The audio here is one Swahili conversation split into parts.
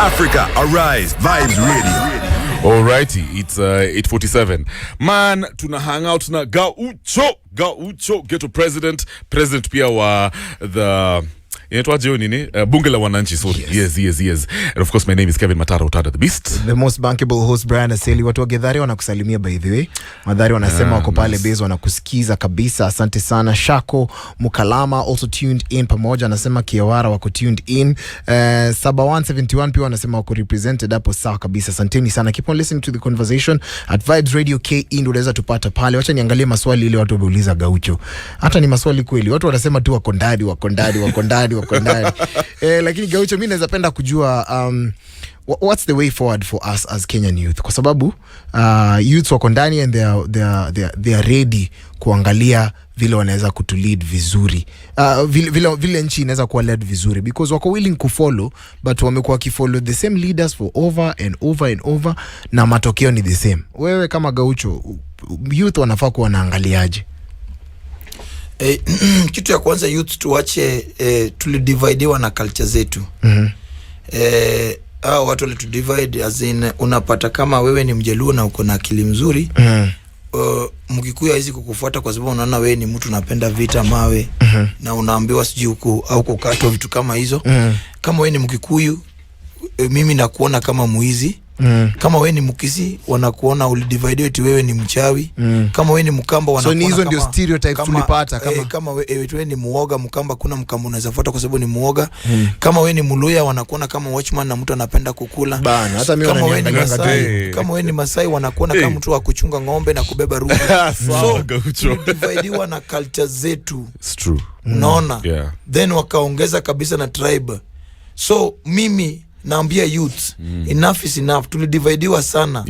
Africa, arise, Vibes Radio. Alrighty, it's 8:47. Man, tuna hang out na Gaucho, ghetto president pia wa the bunge la wananchi. So yes. And of course my name is Kevin Matara Utada the Beast. The most bankable host Brian Aseli. Watu wa Gedhari wanakusalimia by the way. Madhari wanasema wako pale base wanakusikiza kabisa. Asante sana. Shako Mukalama also tuned in pamoja, anasema Kiawara wako tuned in. Saba 171 pia wanasema wako represented hapo sawa kabisa. Asanteni sana. Keep on listening to the conversation at Vibes Radio KE, ndio unaweza tupata pale. Wacha niangalie maswali ile watu wameuliza Gaucho. Hata ni maswali kweli. Watu wanasema tu wako ndani. Lakini Gaucho, mimi naweza penda kujua what's the way forward for us as Kenyan youth, kwa sababu youths wako ndani and they are ready kuangalia vile wanaweza kutulead vizuri, vile nchi inaweza kuwa led vizuri, because wako willing kufollow but wamekuwa kifollow the same leaders for over and over na matokeo ni the same. Wewe kama Gaucho, youth wanafaa kuwa wanaangaliaje? Kitu ya kwanza, youth tuache tulidividewa na culture zetu. Watu wale tudivide as in, unapata kama wewe ni Mjaluo na uko na akili mzuri, Mkikuyu haizi kukufuata kwa sababu unaona wewe ni mtu unapenda vita mawe, na unaambiwa siji huko au kukatwa vitu kama hizo. Kama wewe ni Mkikuyu, mimi nakuona kama muizi. Kama wewe ni Mkisi, wanakuona ulidivide eti wewe ni mchawi. Kama wewe ni Mkamba, wanakuona hizo ndio stereotypes tulipata. Kama wewe ni Muoga, Mkamba kuna Mkamba unaweza fuata kwa sababu ni Muoga. Kama wewe ni Muluya, wanakuona kama watchman na mtu anapenda kukula bana. Hata mimi kama wewe ni Masai, wanakuona kama mtu wa kuchunga ng'ombe na kubeba rungu. So dividewa na culture zetu. It's true. Unaona? Then wakaongeza kabisa na tribe. So mimi naambia youth, enough is enough. Tulidividewa sana.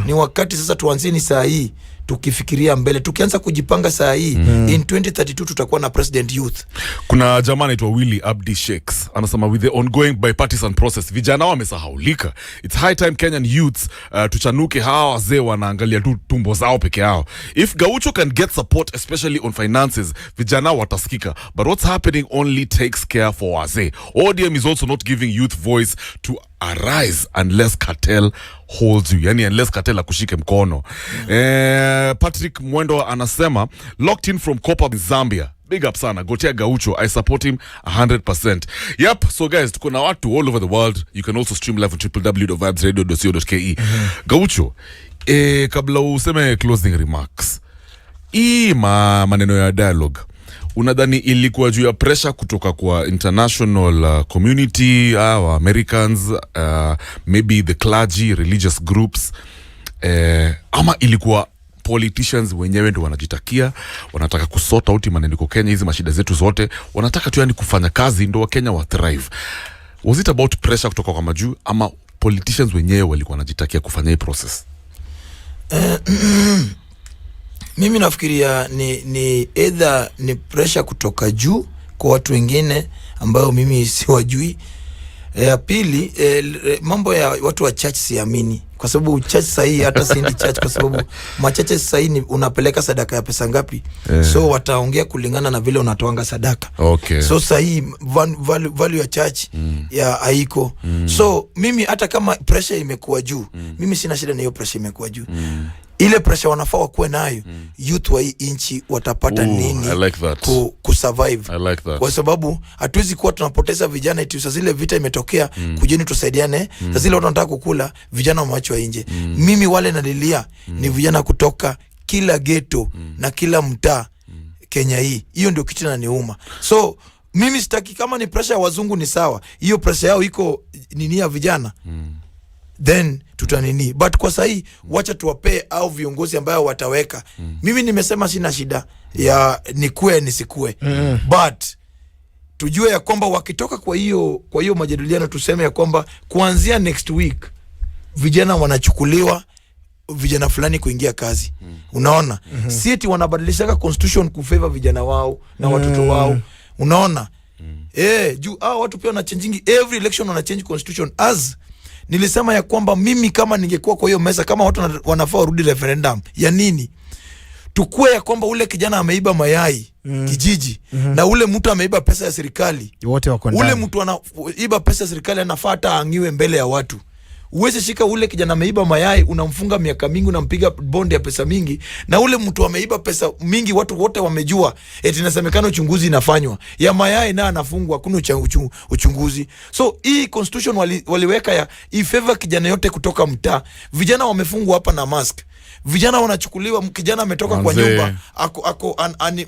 Ni wakati sasa tuanzeni saa hii tukifikiria mbele, tukianza kujipanga saa hii. In 2032 tutakuwa na president youth. Kuna jamaa anaitwa Willy Abdi Sheikhs anasema, with the ongoing bipartisan process vijana wamesahaulika. It's high time Kenyan youths tuchanuke. Hawa wazee wanaangalia tu tumbo zao peke yao. If Gaucho can get support especially on finances, vijana watasikika. But what's happening only takes care for wazee. ODM is also not giving youth voice to arise unless cartel holds you, yani unless cartel akushike mkono. Patrick Mwendo anasema, locked in from Kopa Zambia. Big up sana, gotea Gaucho, I support him 100%. Yep, so guys, tuko na watu all over the world. You can also stream live on www.vibesradio.co.ke. Gaucho, kabla useme closing remarks, maneno ya dialogue, unadhani ilikuwa juu ya pressure kutoka kwa international community, Americans, maybe the clergy, religious groups, ama ilikuwa politicians wenyewe ndio wanajitakia, wanataka kusota out maneno kwa Kenya, hizi mashida zetu zote, wanataka tu yani kufanya kazi ndio wa Kenya wa thrive? Was it about pressure kutoka kwa majuu, ama politicians wenyewe walikuwa wanajitakia kufanya hii process? Mimi nafikiria ni either ni pressure kutoka juu kwa watu wengine ambao mimi siwajui. Pili, mambo ya watu wa church siamini, kwa sababu church sahi hata siendi church kwa sababu machache sahi ni unapeleka sadaka ya pesa ngapi. So wataongea kulingana na vile unatoanga sadaka. So sahi value ya church ya haiko. So mimi hata kama pressure imekuwa juu, mimi sina shida na hiyo pressure imekuwa juu. Ile pressure wanafaa wakuwe nayo, youth wa hii inchi watapata nini kusurvive. Kwa sababu hatuwezi kuwa tunapoteza vijana eti zile vita imetokea, kujeni tusaidiane. Zile watu wanataka kukula, vijana wameachwa nje. Mimi wale nalilia ni vijana kutoka kila ghetto na kila mtaa Kenya hii. Hiyo ndio kitu inaniuma. So mimi sitaki, kama ni pressure ya wazungu ni sawa, hiyo pressure yao iko nini ya vijana, then tutanini. But kwa sahi wacha tuwape au viongozi ambao wataweka. Mimi nimesema sina shida ya nikue nisikue. But tujue ya kwamba wakitoka kwa hiyo majadiliano, tuseme ya kwamba kuanzia next week vijana wanachukuliwa, vijana fulani kuingia kazi. Unaona? Si eti wanabadilisha constitution kufavor vijana wao na watoto wao. Unaona? Juu watu pia wanachange every election, wanachange constitution. As nilisema ya kwamba mimi kama ningekuwa kwa hiyo meza, kama watu wanafaa warudi referendum ya nini, tukue ya kwamba ule kijana ameiba mayai kijiji na ule mtu ameiba pesa ya serikali, wote wako ndani. Ule mtu anaiba pesa ya serikali anafaa hata angiwe mbele ya watu. Uweze shika ule kijana ameiba mayai, unamfunga miaka mingi, unampiga bondi ya pesa mingi, na ule mtu ameiba pesa mingi, watu wote wamejua, eti inasemekana uchunguzi inafanywa ya mayai na anafungwa, hakuna uchunguzi. So hii constitution waliweka ya ifavor kijana yote kutoka mtaa. Vijana wamefungwa hapa na mask. Vijana wanachukuliwa, kijana ametoka kwa nyumba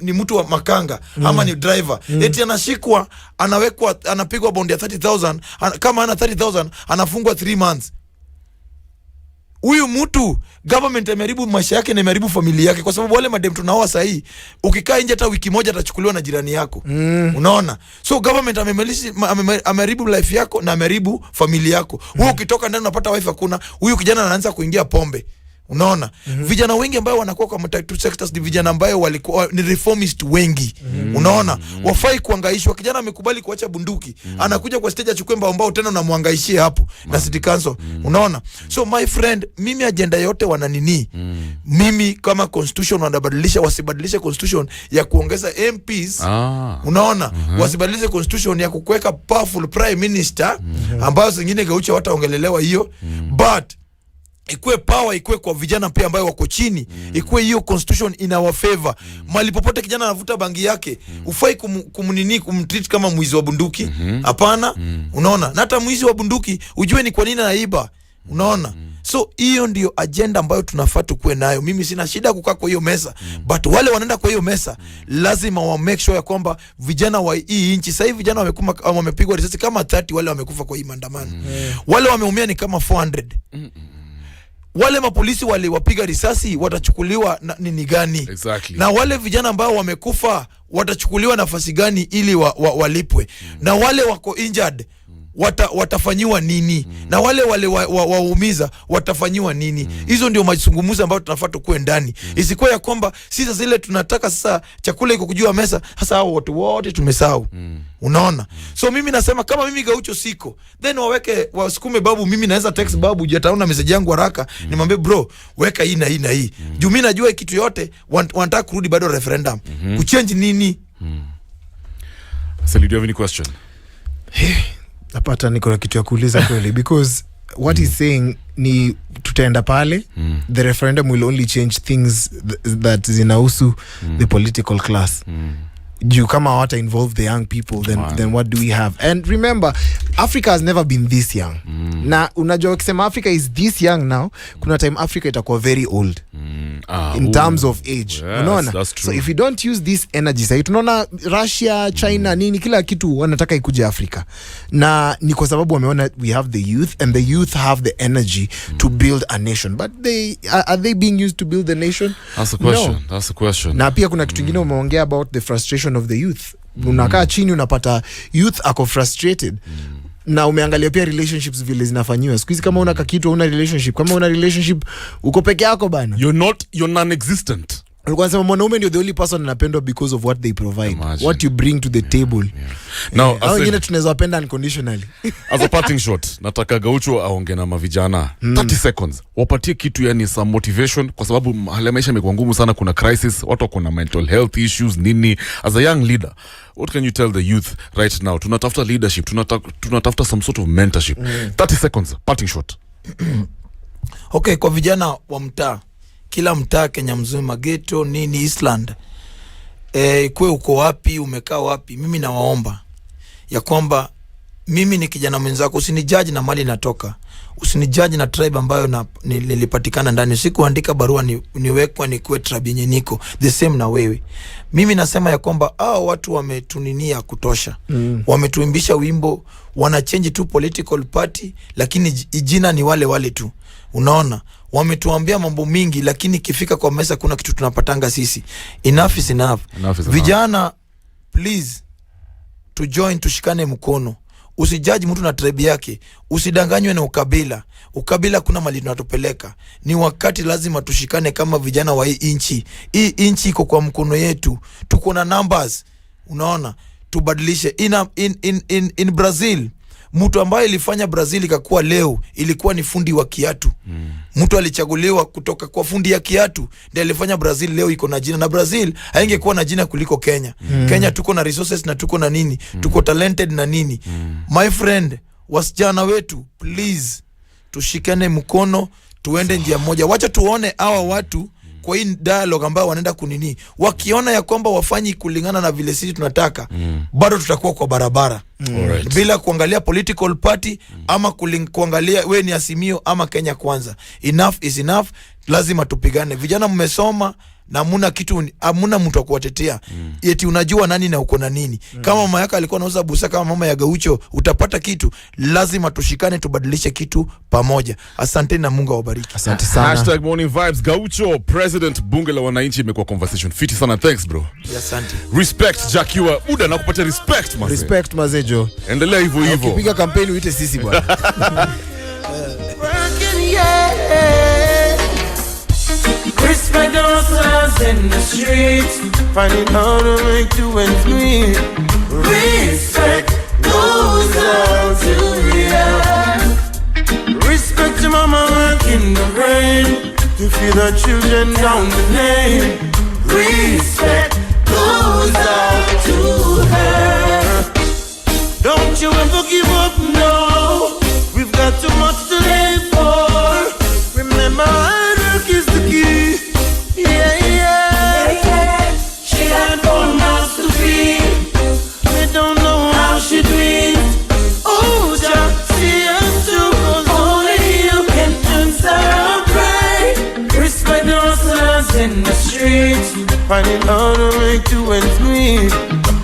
ni mtu wa makanga ama ni driver, eti anashikwa, anawekwa, anapigwa bondi ya 30,000, kama ana 30,000 anafungwa 3 months. Huyu mtu government imeharibu maisha yake na imeharibu familia yake, kwa sababu wale madem tunaoa sahi, ukikaa nje hata wiki moja atachukuliwa na jirani yako. Unaona? So government ameharibu life yako na ameharibu familia yako. Wewe ukitoka ndani unapata wife hakuna, huyu kijana anaanza kuingia pombe. Unaona? Vijana wengi ambao wanakuwa kwa two sectors ni vijana ambao walikuwa ni reformist wengi. Unaona? Wafai kuangaishwa. Kijana amekubali kuacha bunduki, anakuja kwa stage achukue mbao tena unamhangaishia hapo na city council. Unaona? So my friend, mimi agenda yote wananini. Mimi kama constitution wanabadilisha, wasibadilishe constitution ya kuongeza MPs. Unaona? Wasibadilishe constitution ya kuweka powerful prime minister ambao zingine Gaucho wataongelelewa hiyo. But ikuwe power, ikuwe kwa vijana pia ambao wako chini, ikuwe hiyo constitution in our favor. Mali popote kijana anavuta bangi yake, ufai kumtreat kama mwizi wa bunduki. Hapana. Unaona? Na hata mwizi wa bunduki ujue ni kwa nini anaiba. Unaona? So hiyo ndio agenda ambayo tunafaa tukue nayo. Mimi sina shida kukaa kwa hiyo mesa, but wale wanaenda kwa hiyo mesa lazima wa make sure ya kwamba vijana wa hii nchi, sasa hivi vijana wamepigwa risasi kama 30, wale wamekufa kwa hii maandamano. Wale wameumia ni kama 400. Wale mapolisi wale wapiga risasi watachukuliwa nini gani? Exactly. Na wale vijana ambao wamekufa watachukuliwa nafasi gani ili walipwe? Na wale wako injured watafanyiwa nini? Na wale waumiza watafanyiwa nini? Hizo ndio mazungumzo ambayo tunafaa tukue ndani. Isikuwa ya kwamba sisi zile tunataka sasa chakula iko kujua mesa, sasa hao watu wote tumesahau. Unaona? So mimi nasema kama mimi Gaucho siko, then wasukume babu, mimi naweza text babu, jataona message yangu haraka, nimwambie bro, weka hii na hii na hii. Juu mimi najua kitu yote wanataka kurudi bado referendum. Kuchange nini? So do you have any question? Napata niko na kitu ya kuuliza kweli, because what he's saying ni tutaenda pale, the referendum will only change things that zinahusu the political class. Juu kama hawata involve the young people, then what do we have? And remember, Africa has never been this young. Na unajua ukisema Africa is this young now, kuna time Africa itakuwa very old in terms of age. Yes, unaona? So if we don't use this energy, sasa tunaona Russia, China, nini kila kitu wanataka ikuje Africa. Na ni kwa sababu wameona we have the youth, and the youth have the energy to build a nation. But are they being used to build the nation? That's the question. No. That's the question. Na pia kuna kitu kingine umeongea about the frustration of the youth. Unakaa chini unapata youth ako frustrated. Na umeangalia pia relationships vile zinafanyiwa. Siku hizi kama una kakitu una relationship, kama una relationship uko peke yako bana. You're non-existent. Ulikuwa nasema mwanaume ndio the only person anapendwa because of what they provide. Imagine. What you bring to the table. Now, wengine tunaweza wapenda unconditionally. As a parting shot, nataka Gaucho aonge na mavijana 30 seconds. Wapatie kitu, yani some motivation, kwa sababu hali ya maisha imekuwa ngumu sana, kuna crisis, watu wako na mental health issues nini. As a young leader, what can you tell the youth right now? Tunatafuta leadership, tunatafuta some sort of mentorship. 30 seconds, parting shot. Okay, kwa vijana wa mtaa, kila mtaa Kenya mzima, ghetto nini, Eastland, kwe uko wapi, umekaa wapi, mimi nawaomba ya kwamba mimi ni kijana mwenzako, usinijaji na mali natoka, usinijaji na tribe ambayo nilipatikana ndani. Sikuandika barua niwekwa nikuwe tribe yenye niko the same na wewe. Mimi nasema ya kwamba watu wametuninia kutosha. Wametuimbisha wimbo, wana change tu political party, lakini jina ni wale tu. Unaona? Wametuambia mambo mingi, lakini kifika kwa mesa kuna kitu tunapatanga sisi. Enough is enough. Vijana, please, to join, tushikane mkono. Usijaji mtu na tribe yake, usidanganywe na ukabila. Ukabila kuna mali tunatupeleka. Ni wakati lazima tushikane kama vijana wa hii inchi. Hii inchi iko kwa mkono yetu. Tuko na numbers. Unaona? Tubadilishe. In Brazil, Mtu ambaye ilifanya Brazil ikakuwa leo ilikuwa ni fundi wa kiatu. Mtu alichaguliwa kutoka kwa fundi ya kiatu ndiye alifanya Brazil leo iko na jina, na Brazil haingekuwa na jina kuliko Kenya. Kenya tuko na resources na tuko na nini, tuko talented na nini. My friend, wasichana wetu, please tushikane mkono, tuende njia moja. Wacha tuone hawa watu kwa hii dialogue ambao wanaenda kunini, wakiona ya kwamba wafanyi kulingana na vile sisi tunataka, bado tutakuwa kwa barabara. Bila kuangalia political party ama kuangalia we ni Azimio ama Kenya Kwanza. Enough is enough. Lazima tupigane. Vijana mmesoma na hamuna kitu, hamuna mtu wa kuwatetea. Eti unajua nani na uko na nini. Kama mama yako alikuwa anauza busa kama mama ya Gaucho, utapata kitu. Lazima tushikane, tubadilishe kitu pamoja. Asante na Mungu awabariki. Asante sana. #morning vibes. Gaucho President bunge la wananchi imekuwa conversation fiti sana. Thanks bro. Asante. Respect Jackiwa. Uda na kupatia respect mazee. Respect mazejo. Endelea hivyo hivyo. Ukipiga kampeni uite sisi bwana. Respect ourselves in the streets, finding how to make two ends meet. Respect goes out to you. Respect your mama working the rain to feed the children down the lane. Respect goes out to her. Don't you ever give up, no. We've got too much to live for. Remember, hard work is the key. She had 4 mouths to feed. They don't know how she dreams. Oh, just see us through, 'cause only you can answer our prayer. Respect ourselves in the streets, finding how to make two ends meet.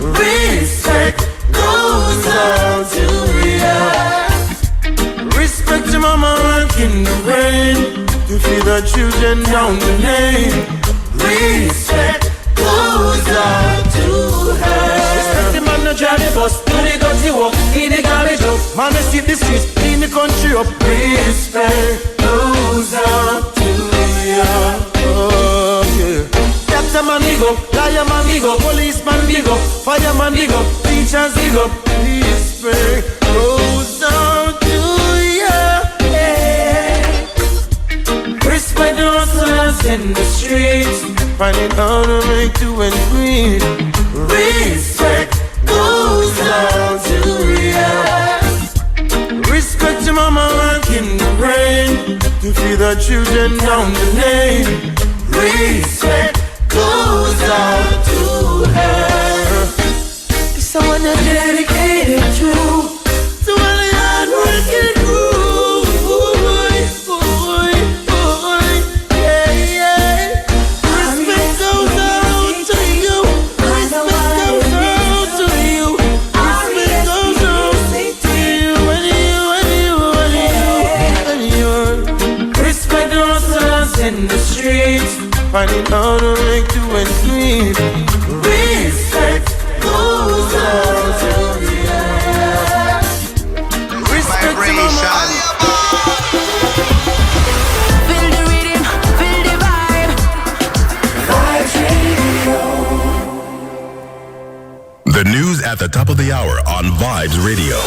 Respect goes out to you. Respect your mama working the rain to feed the children down the lane. Respect goes out to her. Respect the man that drive the bus, do the dirty work, in the garbage up. Man that sweep the streets, clean the country up. Respect goes out to you. Oh yeah. Doctor man big up, liar man big up, policeman big up, fireman big up, teachers big up. Respect goes out to you. Respect ourselves in the streets, finding how to make two ends meet. Respect goes out to you. Respect your mama working the rain to feed the children down the lane. Respect goes out to her. Someone that dedicated to all the hard working crew. In the streets, finding how to make two ends meet. Respect goes out to you. Respect to mama. Feel the rhythm, feel the vibe. Vibes Radio. The news at the top of the hour on Vibes Radio.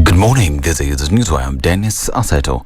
Good morning, this is Newswire. I'm Dennis Aseto.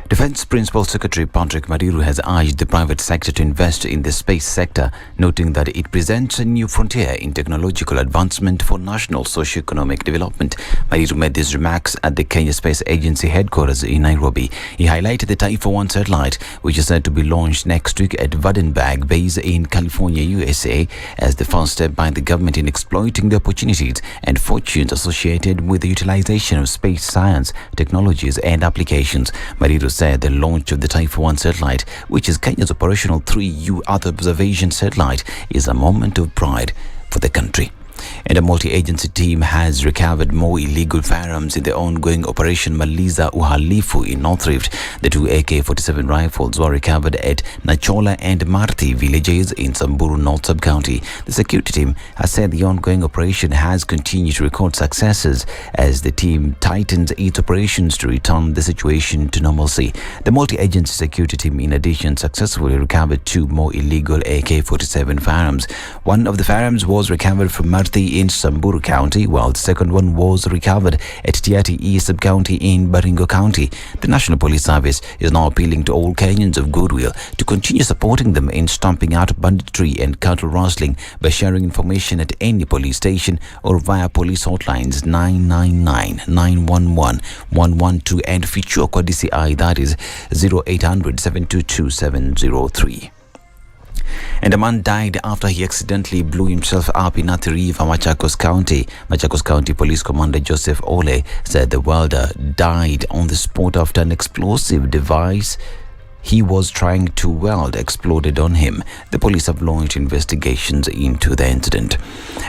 Defense Principal Secretary Patrick Mariru has urged the private sector to invest in the space sector, noting that it presents a new frontier in technological advancement for national socio-economic development. Mariru made these remarks at the Kenya Space Agency headquarters in Nairobi. He highlighted the Taifa 1 satellite, which is said to be launched next week at Vandenberg Base in California, USA, as the first step by the government in exploiting the opportunities and fortunes associated with the utilization of space science, technologies and applications. Mariru said the launch of the Taifa 1 satellite, which is Kenya's operational 3U Earth observation satellite, is a moment of pride for the country. And a multi-agency team has recovered more illegal firearms in the ongoing Operation Maliza Uhalifu in North Rift. The 2 AK-47 rifles were recovered at Nachola and Marti villages in Samburu North Sub-County. The security team has said the ongoing operation has continued to record successes as the team tightens its operations to return the situation to normalcy. The multi-agency security team, in addition, successfully recovered 2 more illegal AK-47 firearms. One of the firearms was recovered from Marti in Samburu County, while the second one was recovered at Tiati East Sub-County in Baringo County. The National Police Service is now appealing to all Kenyans of goodwill to continue supporting them in stomping out banditry and cattle rustling by sharing information at any police station or via police hotlines 999, 911, 112 and Fichua kwa DCI, that is 0800 722 703. And a man died after he accidentally blew himself up in Athi River, Machakos County. Machakos County Police Commander Joseph Ole said the welder died on the spot after an explosive device he was trying to weld exploded on him. The police have launched investigations into the incident.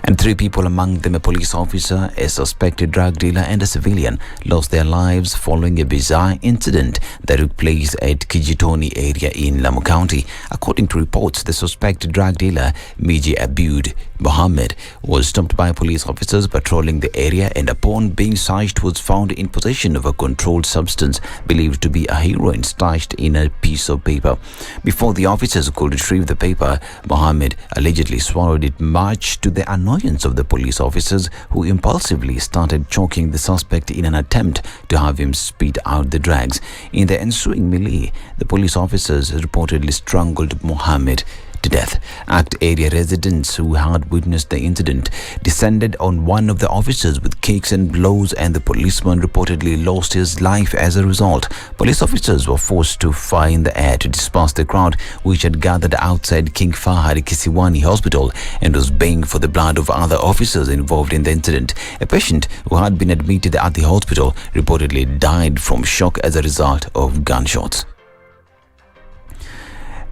And 3 people, among them a police officer, a suspected drug dealer and a civilian, lost their lives following a bizarre incident that took place at Kijitoni area in Lamu County. According to reports, the suspected drug dealer, Miji Abud Mohammed, was stopped by police officers patrolling the area and upon being searched was found in possession of a controlled substance believed to be a heroin stashed in a piece of paper. Before the officers could retrieve the paper, Mohammed allegedly swallowed it, much to the annoyance of the police officers, who impulsively started choking the suspect in an attempt to have him spit out the drugs. In the ensuing melee, the police officers reportedly strangled Mohammed to death. Act area residents who had witnessed the incident descended on one of the officers with kicks and blows, and the policeman reportedly lost his life as a result. Police officers were forced to fire in the air to disperse the crowd, which had gathered outside King Fahad Kisiwani Hospital and was baying for the blood of other officers involved in the incident. A patient who had been admitted at the hospital reportedly died from shock as a result of gunshots.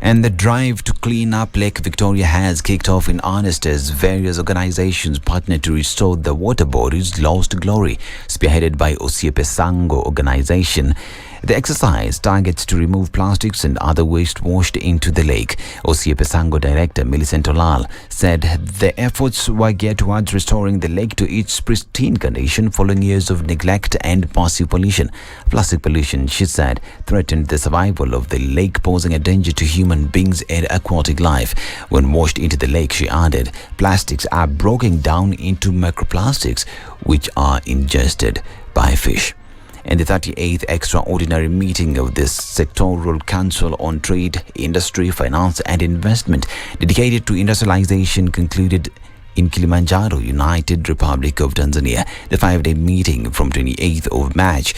And the drive to clean up Lake Victoria has kicked off in earnest as various organizations partner to restore the water body's lost glory, spearheaded by Osiepe Sango organization. The exercise targets to remove plastics and other waste washed into the lake. Osiepe Sango director Millicent Olal said the efforts were geared towards restoring the lake to its pristine condition following years of neglect and passive pollution. Plastic pollution, she said, threatened the survival of the lake, posing a danger to human beings and aquatic life. When washed into the lake, she added, plastics are broken down into microplastics, which are ingested by fish. And the 38th extraordinary meeting of the Sectoral Council on Trade, Industry, Finance and Investment dedicated to industrialization concluded in Kilimanjaro, United Republic of Tanzania. The 5-day meeting from 28th of March